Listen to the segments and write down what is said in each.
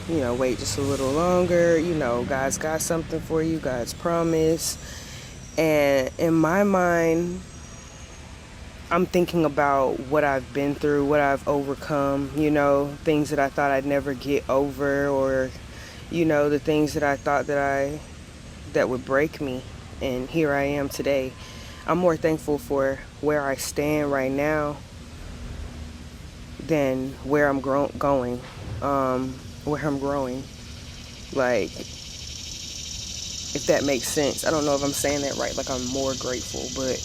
wait just a little longer. God's got something for you, God's promise. And in my mind, I'm thinking about what I've been through, what I've overcome, things that I thought I'd never get over, or, the things that I thought that would break me. And here I am today. I'm more thankful for where I stand right now than where I'm going, where I'm growing. Like, if that makes sense. I don't know if I'm saying that right. Like, I'm more grateful, but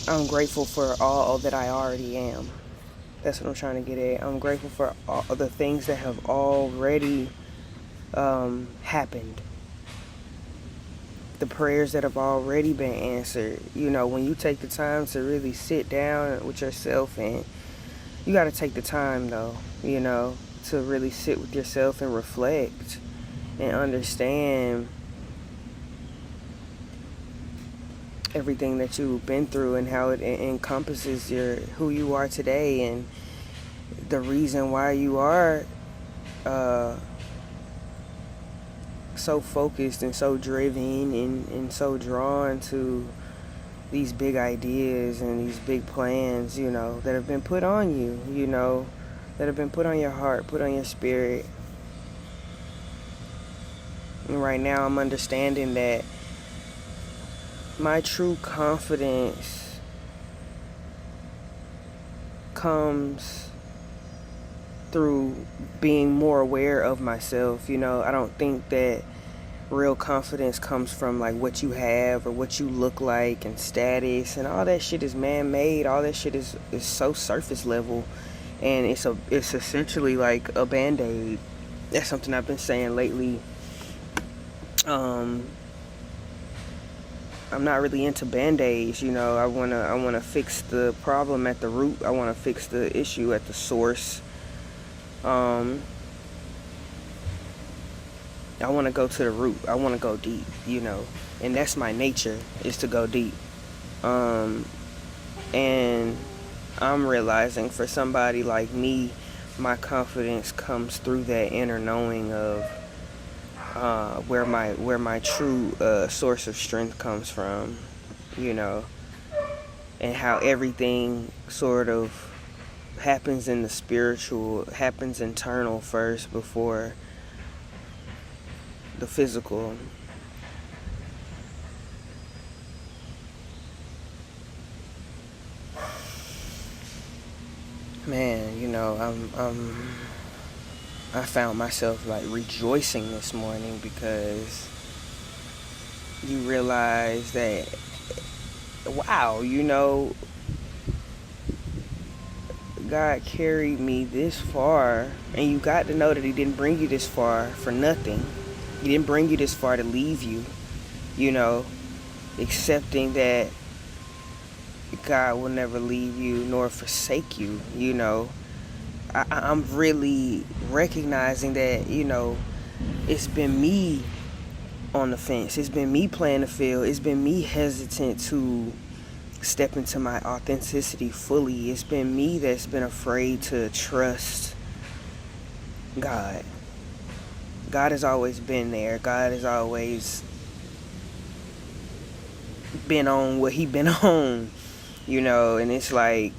I'm grateful for all that I already am. That's what I'm trying to get at. I'm grateful for all the things that have already happened. The prayers that have already been answered. When you take the time to really sit down with yourself, and you got to take the time, though, to really sit with yourself and reflect and understand everything that you've been through and how it encompasses who you are today, and the reason why you are so focused and so driven and so drawn to these big ideas and these big plans, that have been put on you, that have been put on your heart, put on your spirit. And right now I'm understanding that my true confidence comes through being more aware of myself. I don't think that real confidence comes from like what you have or what you look like and status, and all that shit is man-made. All that shit is so surface level, and it's essentially like a band-aid. That's something I've been saying lately. I'm not really into band-aids. I wanna fix the problem at the root. I wanna fix the issue at the source. I want to go to the root. I want to go deep, and that's my nature, is to go deep. And I'm realizing for somebody like me, my confidence comes through that inner knowing of where my true source of strength comes from, and how everything sort of happens in the spiritual, happens internal first before the physical. Man, I found myself like rejoicing this morning, because you realize that, wow, God carried me this far, and you got to know that He didn't bring you this far for nothing. He didn't bring you this far to leave you, accepting that God will never leave you nor forsake you. I'm really recognizing that, it's been me on the fence. It's been me playing the field. It's been me hesitant to step into my authenticity fully. It's been me that's been afraid to trust God. God has always been there. God has always been on what He been on, and it's like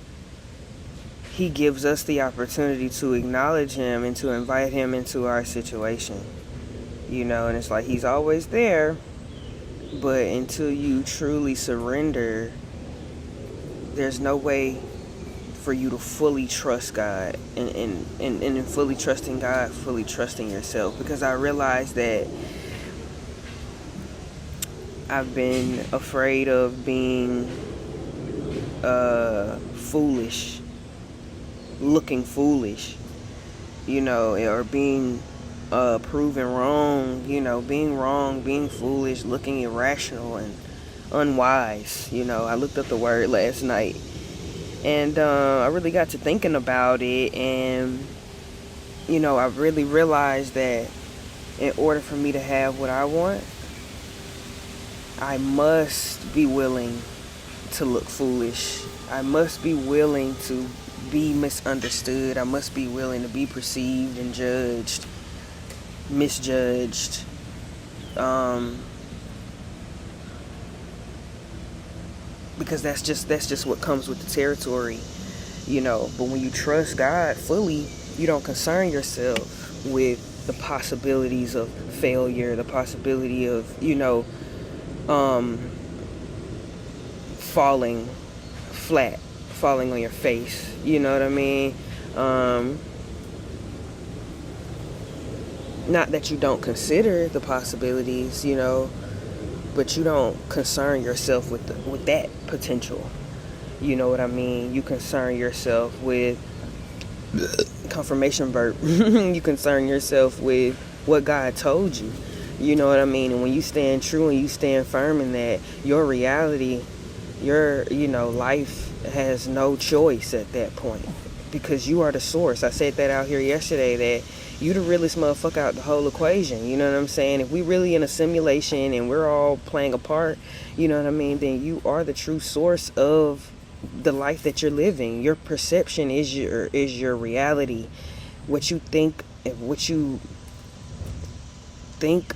He gives us the opportunity to acknowledge Him and to invite Him into our situation, and it's like He's always there, but until you truly surrender, there's no way for you to fully trust God, and in fully trusting God, fully trusting yourself. Because I realized that I've been afraid of being foolish, looking foolish, or being proven wrong, being wrong, being foolish, looking irrational and unwise. I looked up the word last night, and I really got to thinking about it, and I really realized that in order for me to have what I want, I must be willing to look foolish. I must be willing to be misunderstood. I must be willing to be perceived and judged, misjudged. Because that's just what comes with the territory, But when you trust God fully, you don't concern yourself with the possibilities of failure, the possibility of falling flat, falling on your face. You know what I mean? Not that you don't consider the possibilities, but you don't concern yourself with that potential. You know what I mean? You concern yourself with confirmation burp. You concern yourself with what God told you. You know what I mean? And when you stand true and you stand firm in that, your reality, your life has no choice at that point, because you are the source. I said that out here yesterday, that you the realest motherfucker out the whole equation. You know what I'm saying? If we really in a simulation and we're all playing a part, you know what I mean, then you are the true source of the life that you're living. Your perception is your reality. What you think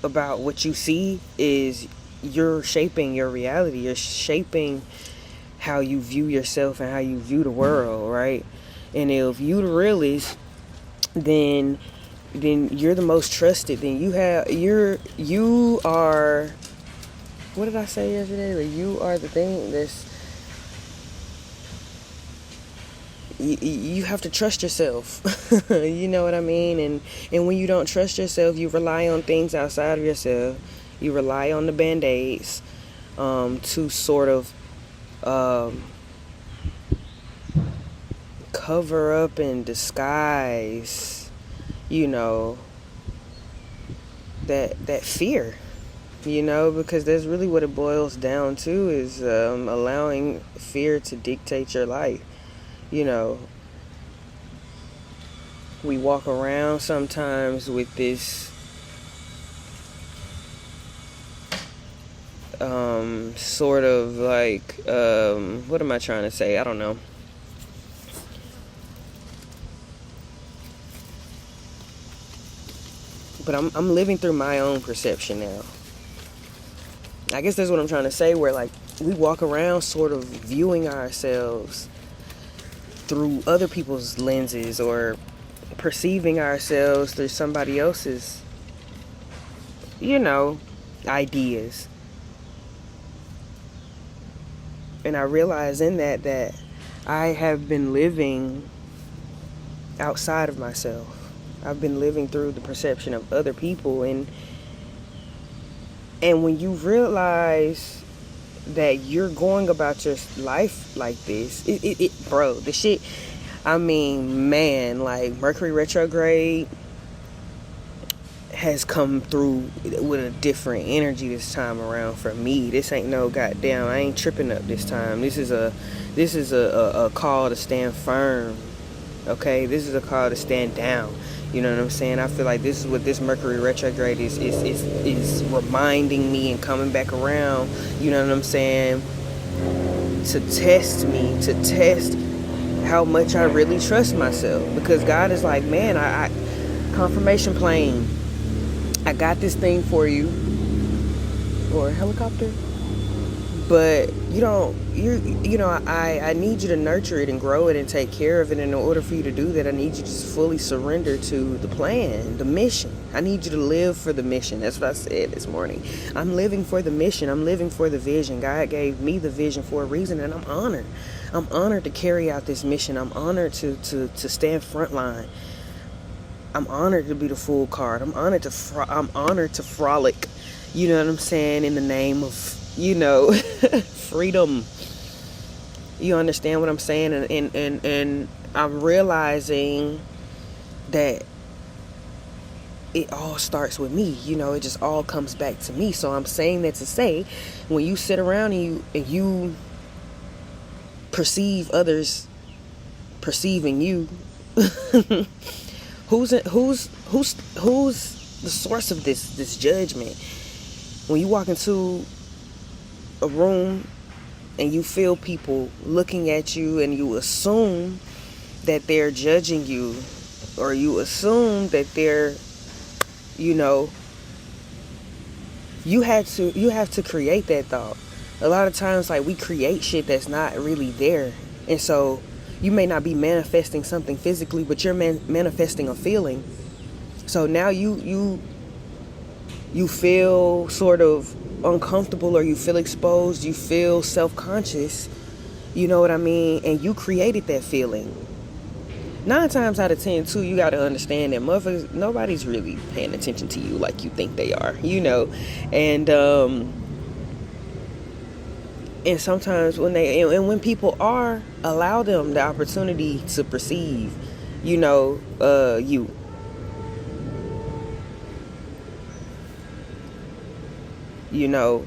about what you see is you're shaping your reality. You're shaping how you view yourself and how you view the world, right? And if you the realest, then you're the most trusted. Then you are, what did I say yesterday? Like, you are the thing that's, you have to trust yourself. You know what I mean? And when you don't trust yourself, you rely on things outside of yourself. You rely on the band-aids to sort of cover up and disguise, that fear, because that's really what it boils down to, is allowing fear to dictate your life. We walk around sometimes with this sort of like, what am I trying to say? I don't know. But I'm living through my own perception now. I guess that's what I'm trying to say, where like we walk around sort of viewing ourselves through other people's lenses, or perceiving ourselves through somebody else's, ideas. And I realize in that I have been living outside of myself. I've been living through the perception of other people, and when you realize that you're going about your life like this, bro, the shit, I mean, man, like Mercury retrograde has come through with a different energy this time around for me. This ain't no goddamn, I ain't tripping up this time. This is a call to stand firm. Okay, this is a call to stand down. You know what I'm saying? I feel like this is what this Mercury retrograde is reminding me and coming back around. You know what I'm saying? To test me, to test how much I really trust myself. Because God is like, man, I confirmation plane, I got this thing for you, or a helicopter. But I need you to nurture it and grow it and take care of it. And in order for you to do that, I need you to just fully surrender to the plan, the mission. I need you to live for the mission. That's what I said this morning. I'm living for the mission. I'm living for the vision. God gave me the vision for a reason, and I'm honored. I'm honored to carry out this mission. I'm honored to stand frontline. I'm honored to be the full card. I'm honored to frolic. You know what I'm saying? In the name of, freedom. You understand what I'm saying? And I'm realizing that it all starts with me. It just all comes back to me. So I'm saying that to say, when you sit around and you perceive others perceiving you, who's the source of this judgment? When you walk into a room and you feel people looking at you, and you assume that they're judging you, or you assume that they're, You know, you have to create that thought. A lot of times, like, we create shit that's not really there, and so you may not be manifesting something physically, but you're manifesting a feeling. So now you feel sort of uncomfortable, or you feel exposed, you feel self-conscious, you know what I mean, and you created that feeling. 9 times out of 10 too, you got to understand that motherfuckers, nobody's really paying attention to you like you think they are, you know. And sometimes when when people are, allow them the opportunity to perceive, you know, you know,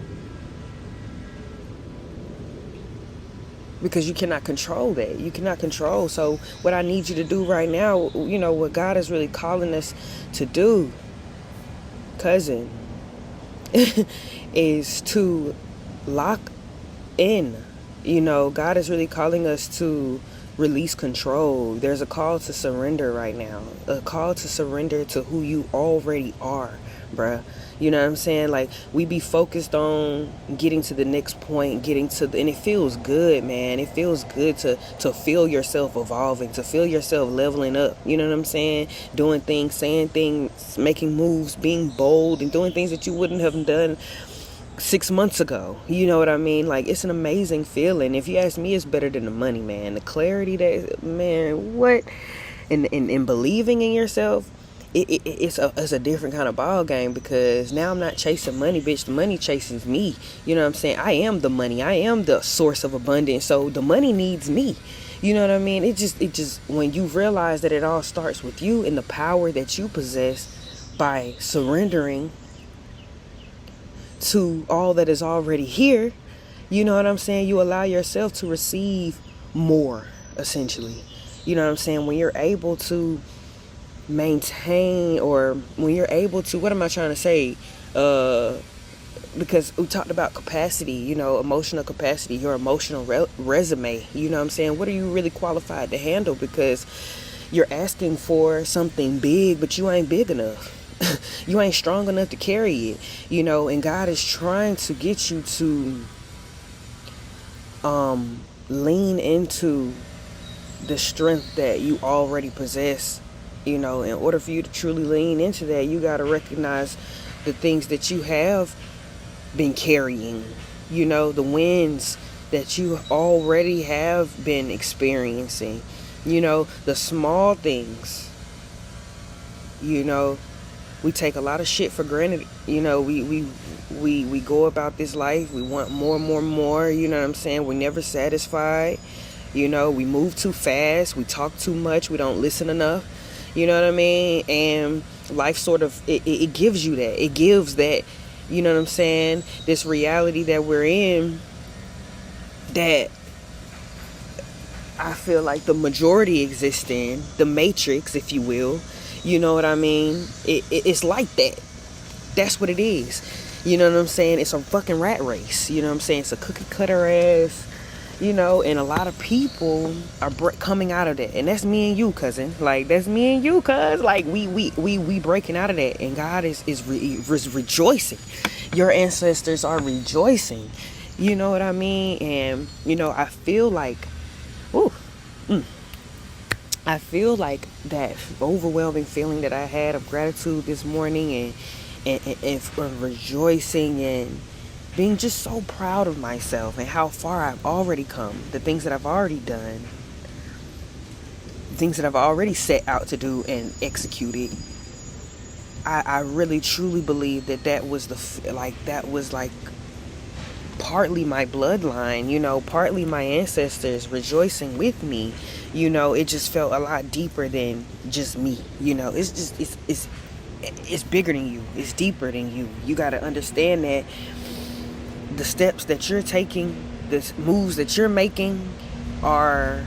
because you cannot control that. You cannot control. So what I need you to do right now, you know, what God is really calling us to do, cousin, is to lock in. You know, God is really calling us to release control. There's a call to surrender right now. A call to surrender to who you already are, bruh. You know what I'm saying? Like, we be focused on getting to the next point, and it feels good, man. It feels good to feel yourself evolving, to feel yourself leveling up. You know what I'm saying? Doing things, saying things, making moves, being bold, and doing things that you wouldn't have done 6 months ago. You know what I mean? Like, it's an amazing feeling. If you ask me, it's better than the money, man. The clarity that, man, what? And believing in yourself, it's a different kind of ball game, because now I'm not chasing money, bitch. The money chases me. You know what I'm saying? I am the money. I am the source of abundance. So the money needs me. You know what I mean? It just when you realize that it all starts with you and the power that you possess by surrendering to all that is already here, you know what I'm saying? You allow yourself to receive more, essentially. You know what I'm saying? When you're able to maintain, or when you're able to, what am I trying to say? Because we talked about capacity, you know, emotional capacity, your emotional resume. You know what I'm saying? What are you really qualified to handle? Because you're asking for something big, but you ain't big enough. You ain't strong enough to carry it, you know. And God is trying to get you to lean into the strength that you already possess. You know, in order for you to truly lean into that, you got to recognize the things that you have been carrying, you know, the wins that you already have been experiencing, you know, the small things. You know, we take a lot of shit for granted. You know, we go about this life, we want more, more, more. You know what I'm saying? We're never satisfied. You know, we move too fast, we talk too much, we don't listen enough. You know what I mean? And life sort of, it gives you that. It gives that, you know what I'm saying? This reality that we're in, that I feel like the majority exists in, the matrix, if you will. You know what I mean? It's like that. That's what it is. You know what I'm saying? It's a fucking rat race. You know what I'm saying? It's a cookie cutter ass, you know, and a lot of people are coming out of that. And that's me and you, cousin. Like, that's me and you, cuz. Like, we breaking out of that. And God is rejoicing. Your ancestors are rejoicing. You know what I mean? And, you know, I feel like, I feel like that overwhelming feeling that I had of gratitude this morning, and rejoicing, and being just so proud of myself and how far I've already come, the things that I've already done, things that I've already set out to do and executed. I really truly believe that was partly my bloodline, you know, partly my ancestors rejoicing with me. You know, it just felt a lot deeper than just me. You know, it's bigger than you. It's deeper than you. You got to understand that the steps that you're taking, the moves that you're making, are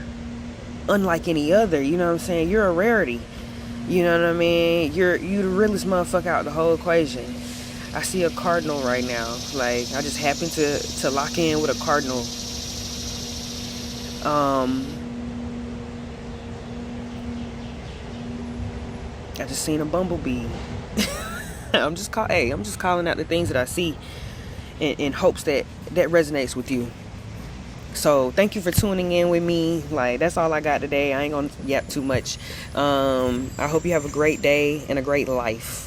unlike any other. You know what I'm saying? You're a rarity. You know what I mean? You the realest motherfucker out the whole equation. I see a cardinal right now. Like, I just happened to lock in with a cardinal. I just seen a bumblebee. I'm just calling out the things that I see in hopes that that resonates with you. So thank you for tuning in with me. Like, that's all I got today. I ain't gonna yap too much. I hope you have a great day and a great life.